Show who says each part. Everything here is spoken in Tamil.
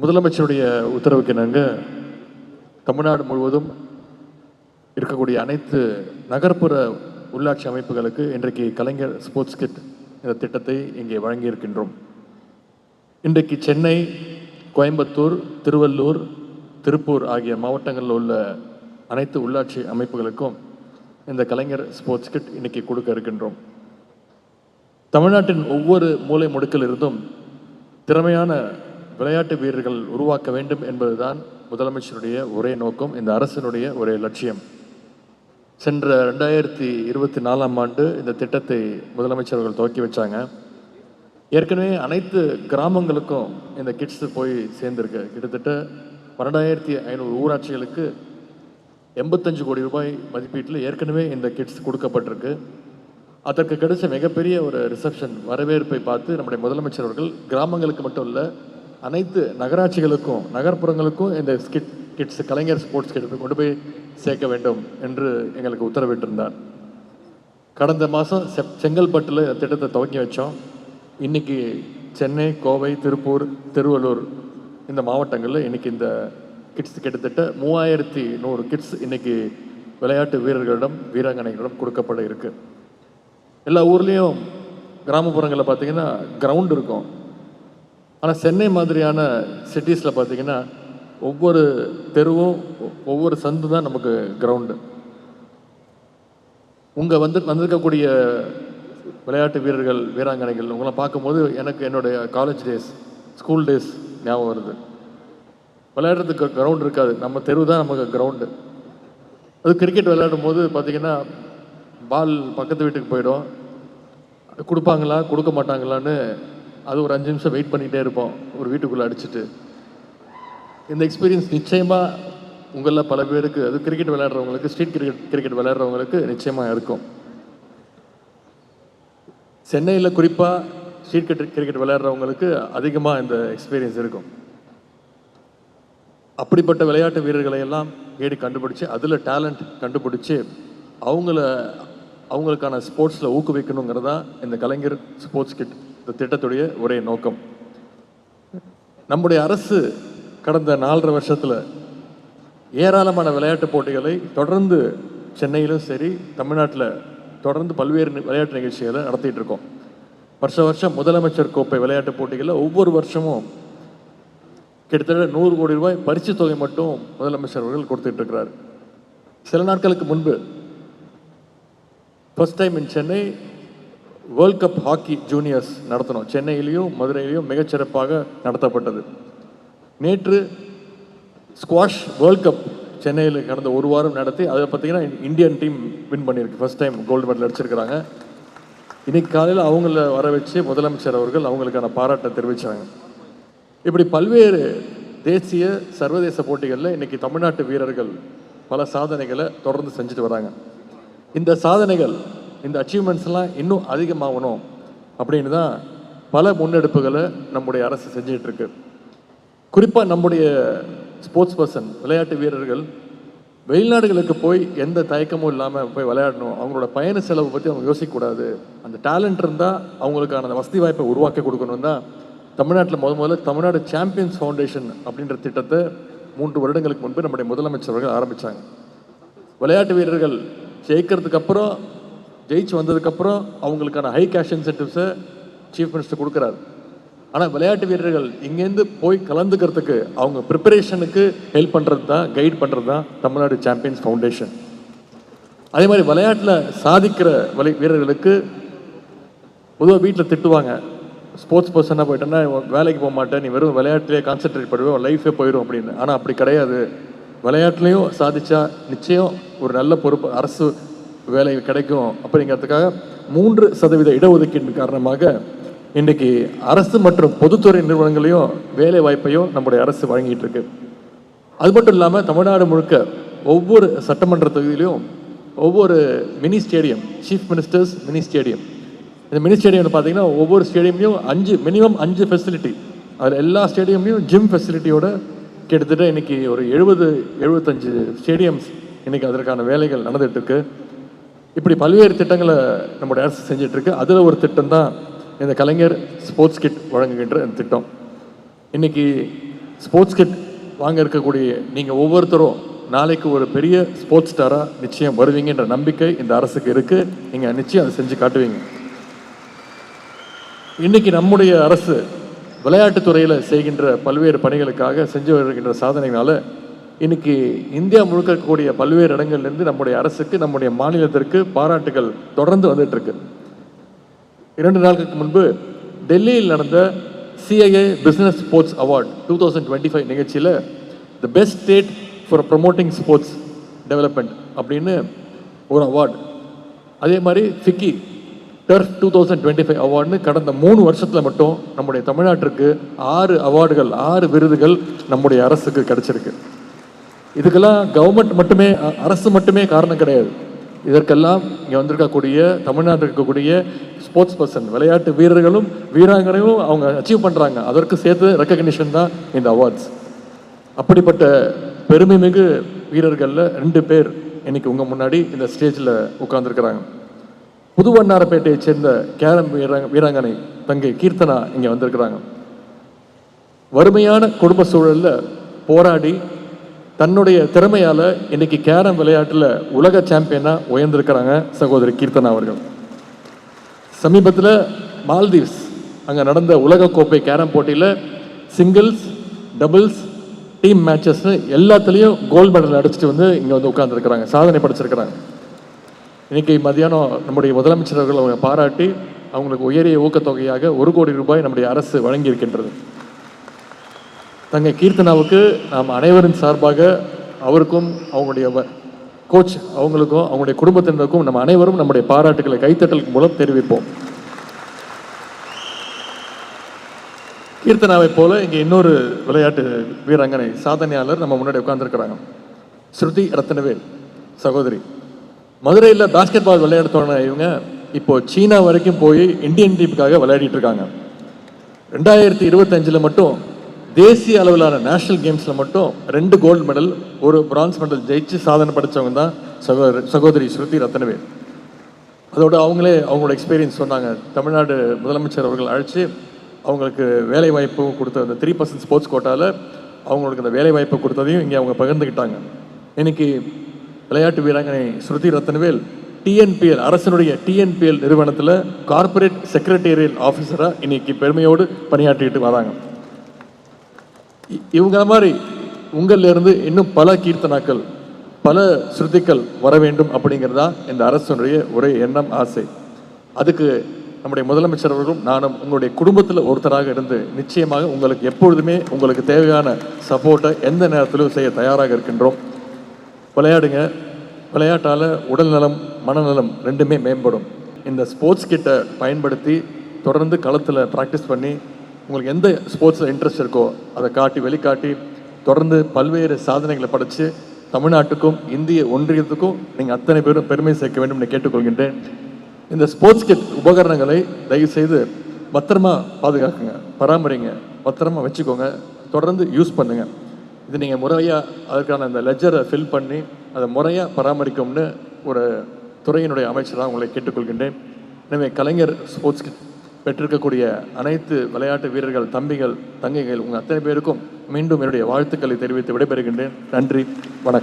Speaker 1: முதலமைச்சருடைய உத்தரவுக்கு இணங்க தமிழ்நாடு முழுவதும் இருக்கக்கூடிய அனைத்து நகர்ப்புற உள்ளாட்சி அமைப்புகளுக்கு இன்றைக்கு கலைஞர் ஸ்போர்ட்ஸ் கிட் இந்த திட்டத்தை இங்கே வழங்கியிருக்கின்றோம். இன்றைக்கு சென்னை, கோயம்புத்தூர், திருவள்ளூர், திருப்பூர் ஆகிய மாவட்டங்களில் உள்ள அனைத்து உள்ளாட்சி அமைப்புகளுக்கும் இந்த கலைஞர் ஸ்போர்ட்ஸ் கிட் இன்னைக்கு கொடுக்க இருக்கின்றோம். தமிழ்நாட்டின் ஒவ்வொரு மூலை முடுக்கில் இருந்தும் திறமையான விளையாட்டு வீரர்கள் உருவாக்க வேண்டும் என்பதுதான் முதலமைச்சருடைய ஒரே நோக்கம், இந்த அரசினுடைய ஒரே லட்சியம். சென்ற 2024ஆம் ஆண்டு இந்த திட்டத்தை முதலமைச்சர்கள் துவக்கி வச்சாங்க. ஏற்கனவே அனைத்து கிராமங்களுக்கும் இந்த கிட்ஸ் போய் சேர்ந்திருக்கு. கிட்டத்தட்ட 12,500 ஊராட்சிகளுக்கு 85 கோடி ரூபாய் மதிப்பீட்டில் ஏற்கனவே இந்த கிட்ஸ் கொடுக்கப்பட்டிருக்கு. அதற்கு கிடைச்ச மிகப்பெரிய ஒரு ரிசப்ஷன் வரவேற்பை பார்த்து நம்முடைய முதலமைச்சர் அவர்கள் கிராமங்களுக்கு மட்டும் இல்லை, அனைத்து நகராட்சிகளுக்கும் நகர்ப்புறங்களுக்கும் இந்த கிட்ஸ் கலைஞர் ஸ்போர்ட்ஸ் கிட் கொண்டு போய் சேர்க்க வேண்டும் என்று எங்களுக்கு உத்தரவிட்டிருந்தார். கடந்த மாதம் செங்கல்பட்டில் திட்டத்தை துவக்கி வச்சோம். இன்னைக்கு சென்னை, கோவை, திருப்பூர், திருவள்ளூர் இந்த மாவட்டங்களில் இன்னைக்கு இந்த கிட்ஸ் கிட்டத்தட்ட 3100 கிட்ஸ் இன்னைக்கு விளையாட்டு வீரர்களிடம் வீராங்கனைகளிடம் கொடுக்கப்பட இருக்கு. எல்லா ஊர்லேயும் கிராமப்புறங்களில் பார்த்தீங்கன்னா கிரவுண்ட் இருக்கும். ஆனால் சென்னை மாதிரியான சிட்டிஸில் பார்த்தீங்கன்னா ஒவ்வொரு தெருவும் ஒவ்வொரு சந்து தான் நமக்கு கிரவுண்டு. வந்திருக்கக்கூடிய விளையாட்டு வீரர்கள் வீராங்கனைகள் உங்களை பார்க்கும்போது எனக்கு என்னுடைய காலேஜ் டேஸ், ஸ்கூல் டேஸ் ஞாபகம் வருது. விளையாடுறதுக்கு கிரவுண்ட் இருக்காது, நம்ம தெரு தான் நமக்கு கிரவுண்டு. அது கிரிக்கெட் விளையாடும் போது பார்த்தீங்கன்னா பால் பக்கத்து வீட்டுக்கு போயிடும். கொடுப்பாங்களா கொடுக்க மாட்டாங்களான்னு அது ஒரு 5 நிமிஷம் வெயிட் பண்ணிகிட்டே இருப்போம் ஒரு வீட்டுக்குள்ளே அடிச்சுட்டு. இந்த எக்ஸ்பீரியன்ஸ் நிச்சயமாக உங்களில் பல பேருக்கு, அது கிரிக்கெட் விளையாடுறவங்களுக்கு, ஸ்ட்ரீட் கிரிக்கெட் விளையாடுறவங்களுக்கு நிச்சயமாக இருக்கும். சென்னையில் குறிப்பாக ஸ்ட்ரீட் கிரிக்கெட் விளையாடுறவங்களுக்கு அதிகமாக இந்த எக்ஸ்பீரியன்ஸ் இருக்கும். அப்படிப்பட்ட விளையாட்டு வீரர்களை எல்லாம் தேடி கண்டுபிடிச்சி அதில் டேலண்ட் கண்டுபிடிச்சி அவங்களுக்கான ஸ்போர்ட்ஸில் ஊக்குவிக்கணுங்கிறதா இந்த கலைஞர் ஸ்போர்ட்ஸ் கிட் இந்த திட்டத்துடைய ஒரே நோக்கம். நம்முடைய அரசு கடந்த 4.5 வருஷத்தில் ஏராளமான விளையாட்டு போட்டிகளை தொடர்ந்து சென்னையிலும் சரி தமிழ்நாட்டில் தொடர்ந்து பல்வேறு விளையாட்டு நிகழ்ச்சிகளை நடத்திட்டு இருக்கோம். வருஷம் முதலமைச்சர் கோப்பை விளையாட்டு போட்டிகளில் ஒவ்வொரு வருஷமும் கிட்டத்தட்ட 100 கோடி ரூபாய் பரிசு தொகை மட்டும் முதலமைச்சர் அவர்கள் கொடுத்துட்டு இருக்கிறார். சில நாட்களுக்கு முன்பு first time in Chennai world cup hockey juniors நடத்தணும். சென்னையிலையும் மதுரையிலையும் மிகச்சிறப்பாக நடத்தப்பட்டது. நேற்று ஸ்குவாஷ் வேர்ல்ட் கப் சென்னையில் கடந்த ஒரு வாரம் நடத்தி அதை பார்த்தீங்கன்னா இந்தியன் டீம் வின் பண்ணியிருக்கு. ஃபர்ஸ்ட் டைம் கோல்டு மெடல் அடிச்சிருக்கிறாங்க. இன்னைக்கு காலையில் அவங்கள வர வச்சு முதலமைச்சர் அவர்கள் அவங்களுக்கான பாராட்டை தெரிவித்தாங்க. இப்படி பல்வேறு தேசிய சர்வதேச போட்டிகளில் இன்னைக்கு தமிழ்நாட்டு வீரர்கள் பல சாதனைகளை தொடர்ந்து செஞ்சுட்டு வராங்க. இந்த சாதனைகள், இந்த அச்சீவ்மெண்ட்ஸ்லாம் இன்னும் அதிகமாகணும் அப்படின்னு தான் பல முன்னெடுப்புகளை நம்முடைய அரசு செஞ்சுட்டு இருக்கு. குறிப்பாக நம்முடைய ஸ்போர்ட்ஸ் பர்சன் விளையாட்டு வீரர்கள் வெளிநாடுகளுக்கு போய் எந்த தயக்கமும் இல்லாமல் போய் விளையாடணும். அவங்களோட பயண செலவு பற்றி அவங்க யோசிக்கக்கூடாது. அந்த டேலண்ட் இருந்தால் அவங்களுக்கான வசதி வாய்ப்பை உருவாக்கி கொடுக்கணும் தான் தமிழ்நாட்டில் முதல்ல தமிழ்நாடு சாம்பியன்ஸ் ஃபவுண்டேஷன் அப்படின்ற திட்டத்தை 3 வருடங்களுக்கு முன்பு நம்முடைய முதலமைச்சர்கள் ஆரம்பித்தாங்க. விளையாட்டு வீரர்கள் ஜெயிக்கிறதுக்கு அப்புறம், ஜெயிச்சு வந்ததுக்கப்புறம் அவங்களுக்கான ஹை கேஷ் இன்சென்டிவ்ஸை சீஃப் மினிஸ்டர் கொடுக்குறாரு. ஆனால் விளையாட்டு வீரர்கள் இங்கேருந்து போய் கலந்துக்கிறதுக்கு அவங்க ப்ரிப்பரேஷனுக்கு ஹெல்ப் பண்ணுறது தான், கைட் பண்ணுறது தான் தமிழ்நாடு சாம்பியன்ஸ் ஃபவுண்டேஷன். அதே மாதிரி விளையாட்டில் சாதிக்கிற வீரர்களுக்கு பொதுவாக வீட்டில் திட்டுவாங்க, ஸ்போர்ட்ஸ் பர்சனாக போயிட்டேன்னா வேலைக்கு போக மாட்டேன், நீ வெறும் விளையாட்டுலேயே கான்சென்ட்ரேட் பண்ணுவேன், லைஃபே போயிடும் அப்படின்னு. ஆனால் அப்படி கிடையாது. விளையாட்டுலேயும் சாதிச்சா நிச்சயம் ஒரு நல்ல பொறுப்பு, அரசு வேலை கிடைக்கும். அப்படிங்கிறதுக்காக 3% இடஒதுக்கீடு காரணமாக இன்றைக்கி அரசு மற்றும் பொதுத்துறை நிறுவனங்களையும் வேலை வாய்ப்பையும் நம்முடைய அரசு வழங்கிட்டு இருக்கு. அது மட்டும் இல்லாமல் தமிழ்நாடு முழுக்க ஒவ்வொரு சட்டமன்ற தொகுதியிலையும் ஒவ்வொரு mini stadium, chief ministers mini stadium, இந்த மினி ஸ்டேடியம்னு பார்த்தீங்கன்னா ஒவ்வொரு ஸ்டேடியம்லையும் மினிமம் 5 ஃபெசிலிட்டி, அதில் எல்லா ஸ்டேடியம்லையும் ஜிம் ஃபெசிலிட்டியோட கிட்டத்தட்ட இன்றைக்கி ஒரு 70-75 ஸ்டேடியம்ஸ் இன்றைக்கி அதற்கான வேலைகள் நடந்துகிட்ருக்கு. இப்படி பல்வேறு திட்டங்களை நம்முடைய அரசு செஞ்சிட்ருக்கு. அதில் ஒரு திட்டம் தான் இந்த கலைஞர் ஸ்போர்ட்ஸ் கிட் வழங்குகின்ற இந்த திட்டம். இன்றைக்கி ஸ்போர்ட்ஸ் கிட் வாங்க இருக்கக்கூடிய நீங்கள் ஒவ்வொருத்தரும் நாளைக்கு ஒரு பெரிய ஸ்போர்ட்ஸ் ஸ்டாராக நிச்சயம் வருவீங்கன்ற நம்பிக்கை இந்த அரசுக்கு இருக்குது. நீங்கள் நிச்சயம் அதை செஞ்சு காட்டுவீங்க. இன்றைக்கி நம்முடைய அரசு விளையாட்டுத்துறையில் செய்கின்ற பல்வேறு பணிகளுக்காக செஞ்சு வருகின்ற சாதனைகளால் இன்றைக்கி இந்தியா முழுக்க இருக்கக்கூடிய பல்வேறு இடங்கள்லேருந்து நம்முடைய அரசுக்கு, நம்முடைய மாநிலத்திற்கு பாராட்டுகள் தொடர்ந்து வந்துட்டுருக்கு. 2 நாட்களுக்கு முன்பு டெல்லியில் நடந்த CIA பிஸ்னஸ் ஸ்போர்ட்ஸ் அவார்ட் 2025 நிகழ்ச்சியில் the best state for promoting sports development அப்படின்னு ஒரு அவார்டு, அதே மாதிரி ஃபிக்கி டர்ஃப் 2025 அவார்டுன்னு கடந்த 3 வருஷத்தில் மட்டும் நம்முடைய தமிழ்நாட்டிற்கு 6 அவார்டுகள், 6 விருதுகள் நம்முடைய அரசுக்கு கிடைச்சிருக்கு. இதுக்கெல்லாம் கவர்மெண்ட் மட்டுமே, அரசு மட்டுமே காரணம் கிடையாது. இதற்கெல்லாம் இங்கே வந்திருக்கக்கூடிய தமிழ்நாட்டில் இருக்கக்கூடிய ஸ்போர்ட்ஸ் பர்சன், விளையாட்டு வீரர்களும் வீராங்கனையும் அவங்க அச்சீவ் பண்ணுறாங்க. அதற்கு சேர்த்து ரெக்கக்னிஷன் தான் இந்த அவார்ட்ஸ். அப்படிப்பட்ட பெருமை மிகு வீரர்களில் 2 பேர் இன்னைக்கு உங்கள் முன்னாடி இந்த ஸ்டேஜில் உட்கார்ந்துருக்கிறாங்க. புதுவண்ணாரப்பேட்டையை சேர்ந்த கேரம் வீராங்கனை தங்கை கீர்த்தனா இங்கே வந்திருக்கிறாங்க. வறுமையான குடும்ப சூழலில் போராடி தன்னுடைய திறமையால் இன்னைக்கு கேரம் விளையாட்டில் உலக சாம்பியனாக உயர்ந்திருக்கிறாங்க சகோதரி கீர்த்தனா அவர்கள். சமீபத்தில் மால்தீவ்ஸ் அங்கே நடந்த உலகக்கோப்பை கேரம் போட்டியில் சிங்கிள்ஸ், டபுள்ஸ், டீம் மேட்சஸ்னு எல்லாத்துலேயும் கோல்டு மெடல் அடிச்சுட்டு வந்து இங்கே வந்து உட்கார்ந்துருக்கிறாங்க, சாதனை படைச்சிருக்கிறாங்க. இன்றைக்கி மதியானம் நம்முடைய முதலமைச்சர்கள் அவங்க பாராட்டி அவங்களுக்கு உயரிய ஊக்கத்தொகையாக 1 கோடி ரூபாய் நம்முடைய அரசு வழங்கியிருக்கின்றது. தங்கை கீர்த்தனாவுக்கு நாம் அனைவரின் சார்பாக அவருக்கும் அவங்களுடைய கோச் அவங்களுக்கும் அவங்களுடைய குடும்பத்தினருக்கும் நம்ம அனைவரும் நம்முடைய பாராட்டுகளை கைத்தட்டல் மூலம் தெரிவிப்போம். கீர்த்தனாவை போல இங்கே இன்னொரு விளையாட்டு வீராங்கனை சாதனையாளர் நம்ம முன்னாடி உட்கார்ந்துருக்கிறாங்க. ஸ்ருதி ரத்னவேல் சகோதரி. மதுரையில் பாஸ்கெட் பால் விளையாட தொடங்கின இவங்க இப்போ சீனா வரைக்கும் போய் இந்தியன் டீமுக்காக விளையாடிட்டு இருக்காங்க. 2025 மட்டும் தேசிய அளவிலான நேஷனல் கேம்ஸில் மட்டும் 2 கோல்டு மெடல், 1 பிரான்ஸ் மெடல் ஜெயிச்சு சாதனை படைத்தவங்க தான் சகோதரி ஸ்ருதி ரத்னவேல். அதோடு அவங்களே அவங்களோட எக்ஸ்பீரியன்ஸ் சொன்னாங்க. தமிழ்நாடு முதலமைச்சர் அவர்கள் அழைச்சி அவங்களுக்கு வேலை வாய்ப்பு கொடுத்த அந்த 3% ஸ்போர்ட்ஸ் கோட்டாவில் அவங்களுக்கு அந்த வேலை வாய்ப்பு கொடுத்ததையும் இங்கே அவங்க பகிர்ந்துக்கிட்டாங்க. இன்னைக்கு விளையாட்டு வீராங்கனை ஸ்ருதி ரத்னவேல் TNPL அரசனுடைய TNPL நிறுவனத்தில் கார்பரேட் செக்ரட்டேரியல் ஆஃபீஸராக இன்னைக்கு பெருமையோடு பணியாற்றிட்டு வராங்க. இவங்க மாதிரி உங்களிலிருந்து இன்னும் பல கீர்த்தனாக்கள், பல ஸ்ருதிகள் வர வேண்டும் அப்படிங்கிறதா இந்த அரசுடைய ஒரே எண்ணம், ஆசை. அதுக்கு நம்முடைய முதலமைச்சர் அவர்களும் நானும் உங்களுடைய குடும்பத்தில் ஒருத்தராக இருந்து நிச்சயமாக உங்களுக்கு எப்பொழுதுமே உங்களுக்கு தேவையான சப்போர்ட்டை எந்த நேரத்திலும் செய்ய தயாராக இருக்கின்றோம். விளையாடுங்க. விளையாட்டால் உடல் நலம், மனநலம் 2மே மேம்படும். இந்த ஸ்போர்ட்ஸ் கிட்டை பயன்படுத்தி தொடர்ந்து களத்தில் ப்ராக்டிஸ் பண்ணி உங்களுக்கு எந்த ஸ்போர்ட்ஸில் இன்ட்ரெஸ்ட் இருக்கோ அதை காட்டி வெளிக்காட்டி தொடர்ந்து பல்வேறு சாதனைகளை படைத்து தமிழ்நாட்டுக்கும் இந்திய ஒன்றியத்துக்கும் நீங்கள் அத்தனை பேரும் பெருமை சேர்க்க வேண்டும் என்று கேட்டுக்கொள்கின்றேன். இந்த ஸ்போர்ட்ஸ் கிட் உபகரணங்களை தயவுசெய்து பத்திரமா பாதுகாக்குங்க, பராமரிங்க, பத்திரமா வச்சுக்கோங்க, தொடர்ந்து யூஸ் பண்ணுங்கள். இது நீங்கள் முறையாக அதற்கான அந்த லெஜரை ஃபில் பண்ணி அதை முறையாக பராமரிக்கும்னு ஒரு துறையினுடைய அமைச்சராக உங்களை கேட்டுக்கொள்கின்றேன். எனவே கலைஞர் ஸ்போர்ட்ஸ் கிட் பெற்றிருக்கக்கூடிய அனைத்து விளையாட்டு வீரர்கள், தம்பிகள், தங்கைகள் உங்கள் அத்தனை பேருக்கும் மீண்டும் என்னுடைய வாழ்த்துக்களை தெரிவித்து விடைபெறுகின்றேன். நன்றி, வணக்கம்.